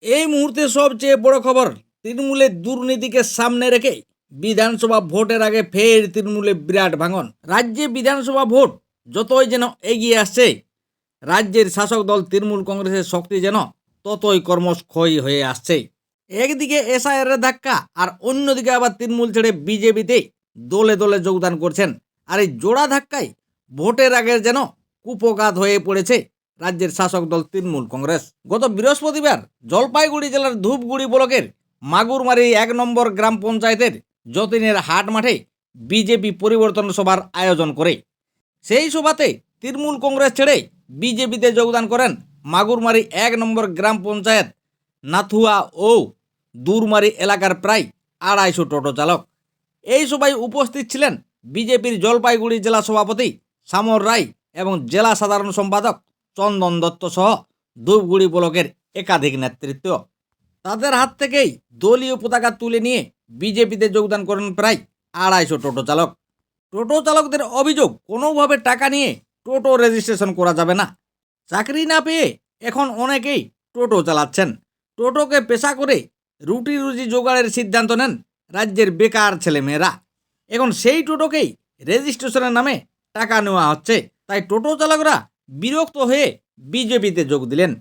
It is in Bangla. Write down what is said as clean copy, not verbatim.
এই মুহূর্তে সবচেয়ে বড় খবর, তৃণমূলের দুর্নীতিকে সামনে রেখে বিধানসভা ভোটের আগে ফের তৃণমূলে বিরাট ভাঙন। রাজ্যে বিধানসভা ভোট যতই যেন এগিয়ে আসছে, রাজ্যের শাসক দল তৃণমূল কংগ্রেসের শক্তি যেন ততই ক্রমশক্ষয়ী হয়ে আসছে। একদিকে এসআইআর এর ধাক্কা, আর অন্যদিকে আবার তৃণমূল ছেড়ে বিজেপিতে দলে দলে যোগদান করছেন। আর এই জোড়া ধাক্কায় ভোটের আগের যেন কুপঘাত হয়ে পড়েছে রাজ্যের শাসক দল তৃণমূল কংগ্রেস। গত বৃহস্পতিবার জলপাইগুড়ি জেলার ধূপগুড়ি ব্লকের মাগুরমারি ১ নম্বর গ্রাম পঞ্চায়েতের যতীনের হাট মাঠে বিজেপি পরিবর্তন সভার আয়োজন করে। সেই সভাতে তৃণমূল কংগ্রেস ছেড়ে বিজেপিতে যোগদান করেন মাগুরমারি ১ নম্বর গ্রাম পঞ্চায়েত নাথুয়া ও দূরমারি এলাকার প্রায় ২৫০ টোটো চালক। এই সভায় উপস্থিত ছিলেন বিজেপির জলপাইগুড়ি জেলা সভাপতি সামর রায় এবং জেলা সাধারণ সম্পাদক চন্দন দত্ত সহ ধূপগুড়ি ব্লকের একাধিক নেতৃত্ব। তাদের হাত থেকেই দলীয় পতাকা তুলে নিয়ে বিজেপিতে যোগদান করেন প্রায় ২৫০ টোটো চালক। টোটো চালকদের অভিযোগ, কোনোভাবে টাকা নিয়ে টোটো রেজিস্ট্রেশন করা যাবে না। চাকরি না পেয়ে এখন অনেকেই টোটো চালাচ্ছেন। টোটোকে পেশা করে রুটি রুজি জোগাড়ের সিদ্ধান্ত নেন রাজ্যের বেকার ছেলেমেয়েরা। এখন সেই টোটোকেই রেজিস্ট্রেশনের নামে টাকা নেওয়া হচ্ছে। তাই টোটো চালকরা বিরক্ত হয়ে বিজেপিতে যোগ দিলেন।